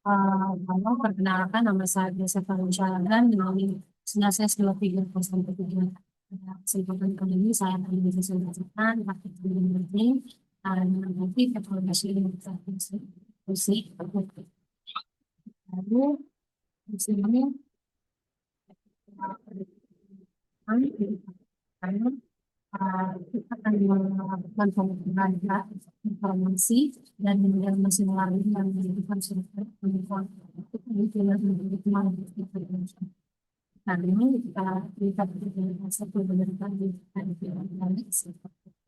Halo, perkenalkan nama saya Desa Farujalan dari Sinarses 2303. Pada kesempatan kali ini saya akan mempresentasikan praktik bimbing learning dengan motif evaluasi intervensi musik. Lalu di sini karena kita akan melakukan pengumpulan informasi dan kemudian masing melalui yang menjadikan survei penelitian untuk menentukan menjadi kemana kita. Nah, ini kita lihat di satu pemberitaan di di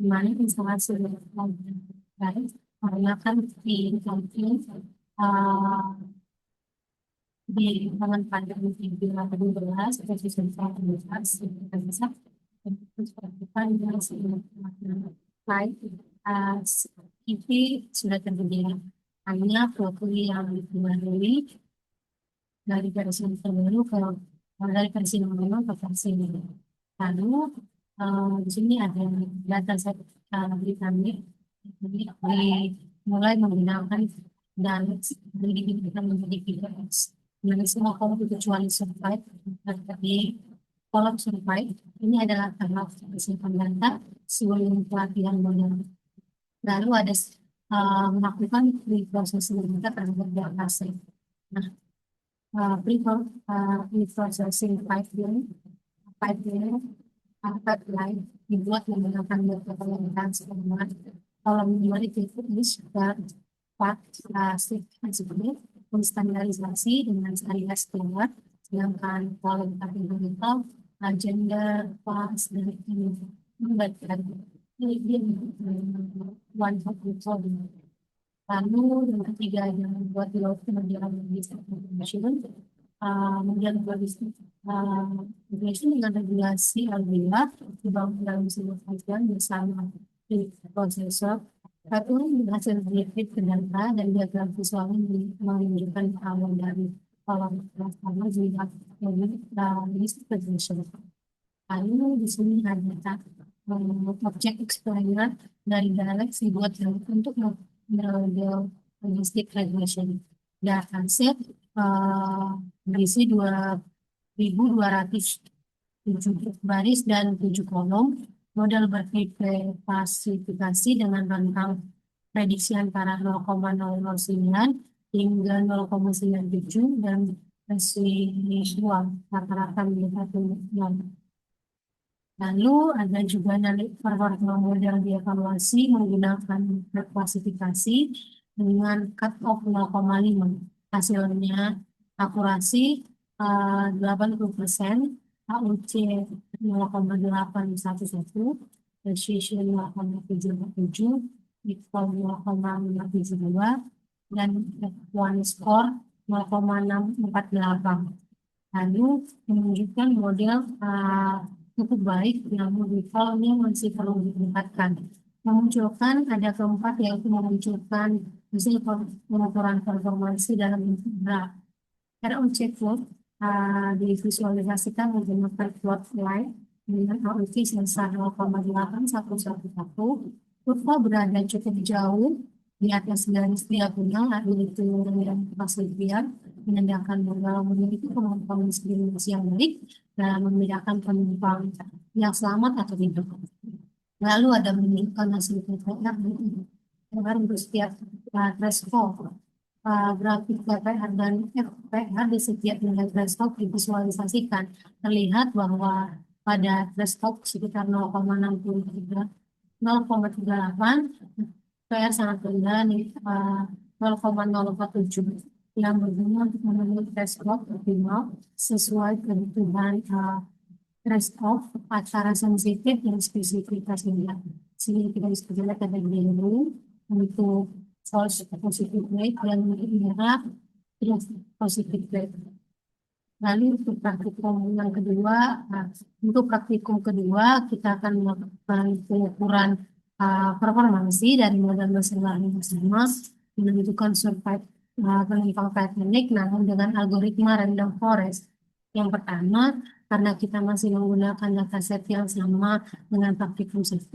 mana instalasi baik karena kan di kantin di halaman panjang di 2012 seperti contoh kita bisa perhatikan yang baik ini sudah terjadi hanya profil yang dipengaruhi dari versi yang terbaru ke dari versi yang lama ke versi yang baru. Lalu di sini ada data set di kami mulai menggunakan dan diberikan menjadi PDX. Dari semua kolom kecuali survive di kolom survive ini adalah tahap simpan data sebelum pelatihan model. Lalu ada melakukan pre-processing data terhadap data set. Nah, pre-processing pipeline pipeline dibuat menggunakan beberapa yang sebagaimana kalau memiliki teknis dan sebenarnya standarisasi dengan standar standar, sedangkan kalau kategorical gender, class, dan ini membuatkan ini one hot coding. Lalu yang ketiga yang membuat di laut kemudian bisa information, kemudian logistik, regulasi dengan regulasi algoritma dibangun dalam sebuah kajian bersama di prosesor. Satu hasil objektif ke data dan diagram visual menunjukkan awal dari kolom pertama juga logistik regression. Lalu di sini ada objek explainer dari Dialex dibuat untuk model logistik regression. Dataset berisi 2.207 baris dan 7 kolom. Model berklasifikasi dengan rentang prediksi antara 0,009 hingga 0,97 dan residual rata-rata menjadi 0. Lalu ada juga performa model dievaluasi menggunakan klasifikasi dengan cut off 0,5. Hasilnya akurasi 80%, AUC 0,811, precision 0,747, equal 0,572, dan F1 score 0,648. Lalu menunjukkan model cukup baik, namun defaultnya masih perlu ditingkatkan. Memunculkan ada keempat yaitu memunculkan hasil pengukuran performansi dalam bentuk graf. ROC plot divisualisasikan menggunakan plot line dengan AUV sensor 0,8111. Kurva berada cukup jauh di atas garis diagonal, yaitu yang paslipian, menandakan bahwa memiliki kemampuan diskriminasi yang baik dalam membedakan penumpang yang selamat atau tidak. Lalu ada menunjukkan hasil PPR untuk setiap threshold. Grafik PPR dan FPR di setiap nilai threshold divisualisasikan. Terlihat bahwa pada threshold sekitar 0,63, 0,38, PR sangat rendah nih, 0,047 yang berguna untuk memenuhi threshold optimal sesuai kebutuhan threshold antara sensitif dan spesifikasinya. Sini kita bisa lihat ada dulu untuk false positive rate dan merah positive rate. Lalu untuk praktikum kedua kita akan melakukan pengukuran performansi dari model mesin learning bersama menentukan survive penumpang Titanic namun dengan algoritma random forest. Yang pertama, karena kita masih menggunakan dataset yang sama dengan praktikum 1,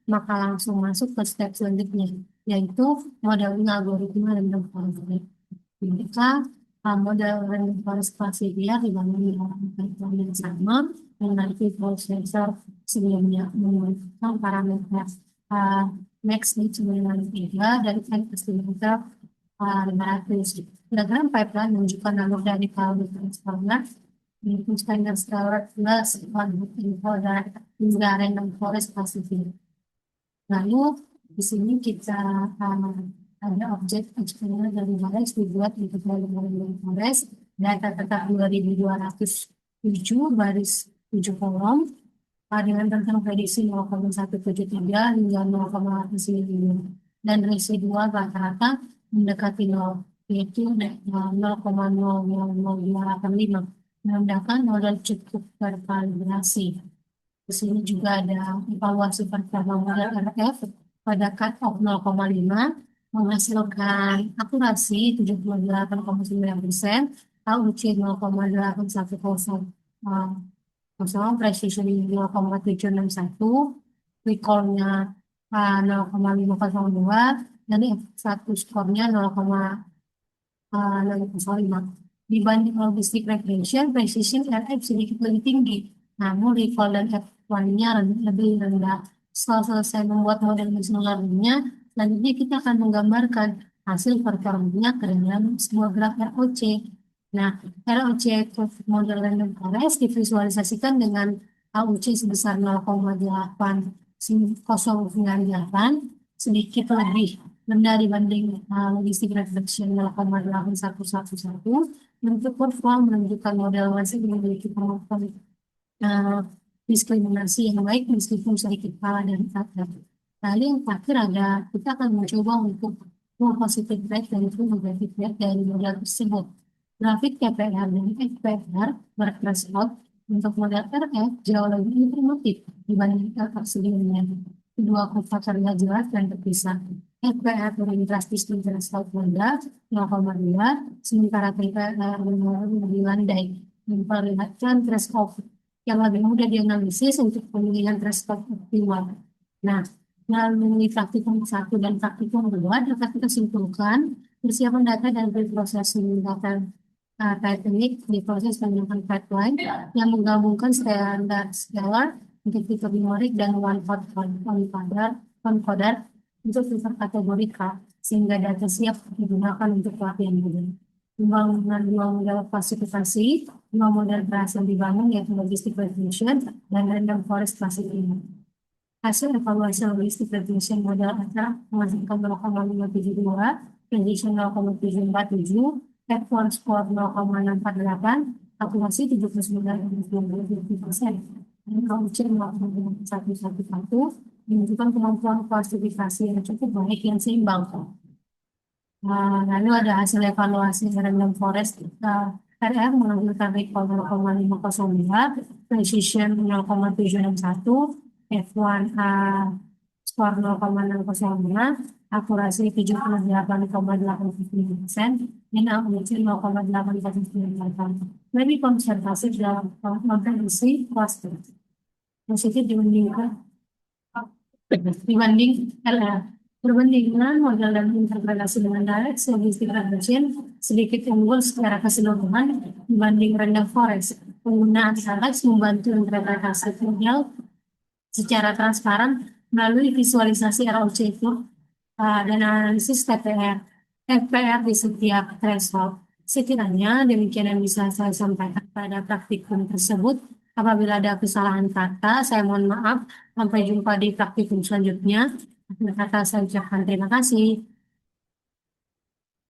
maka langsung masuk ke step selanjutnya, yaitu modeling algoritma random forest. Mereka model random forest classifier dibangun dengan yang sama dengan preprocessor sebelumnya menggunakan parameter uh, max H93 dan n estimator 500. Diagram pipeline menunjukkan alur dari kalau transformer itu standard storage plus one info dan hingga random forest classifier. Lalu di sini kita ada objek eksternal dari Forest dibuat untuk dari Forest data tetap 2207 baris 7 kolom dengan tentang prediksi 0,173 hingga 0,9 dan residual rata-rata mendekati 0 yaitu 0,00285 menandakan modal cukup terkalibrasi. Di sini juga ada evaluasi performa model RF pada cut off 0,5 menghasilkan akurasi 78,9%, AUC 0,8100, precision 0,761, recall-nya 0,502, dan F1 skornya 0,005. Dibanding logistik regression, precision RF sedikit lebih tinggi, namun recall dan F1-nya lebih rendah. Setelah selesai membuat model machine learning-nya, selanjutnya kita akan menggambarkan hasil performanya ke dalam sebuah graf ROC. Nah, ROC model random forest divisualisasikan dengan AUC sebesar 0,8098, sedikit lebih rendah dibanding logistik regression 0,8111. Bentuk kurva menunjukkan model masih memiliki kemampuan diskriminasi yang baik meskipun sedikit kalah dari kata. Lalu yang terakhir ada, kita akan mencoba untuk positive rate dan negative rate dari model tersebut. Grafik TPR dan FPR berthreshold untuk model RF jauh lebih informatif dibanding RF sebelumnya. Kedua kurva terlihat jelas dan terpisah. FPR turun drastis di threshold rendah 0,2, sementara TPR lebih landai memperlihatkan threshold yang lebih mudah dianalisis untuk pemilihan threshold optimal. Nah, melalui praktikum 1 dan praktikum 2 dapat kita simpulkan persiapan data dan preprocessing data teknik diproses menggunakan pipeline yang menggabungkan standard scalar untuk fitur numerik dan one hot encoder untuk fitur kategori K sehingga data siap digunakan untuk pelatihan model. Pembangunan dua model klasifikasi, dua model berhasil dibangun yaitu logistik regression dan random forest classifier. Hasil evaluasi logistik regression model ATRA menghasilkan 0,572, prediction 0,747, F1 score 0,648, akurasi 79,90%, dan AUC 0,111, menunjukkan kemampuan klasifikasi yang cukup baik yang seimbang. Lalu ada hasil evaluasi random forest RF menghasilkan recall 0,502, precision 0,761, F1 skor 0,605, akurasi 78,85%, dan AUC 0,848. Lebih konservatif dalam memprediksi cluster. Positif dibanding LR. Perbandingan model dan interpretasi dengan direct logistik regression sedikit unggul secara keseluruhan dibanding random forest. Penggunaan direct membantu interpretasi model secara transparan melalui visualisasi ROC itu dan analisis TPR, FPR di setiap threshold. Sekiranya demikian yang bisa saya sampaikan pada praktikum tersebut. Apabila ada kesalahan kata, saya mohon maaf. Sampai jumpa di praktikum selanjutnya. Akhir kata saya ucapkan terima kasih.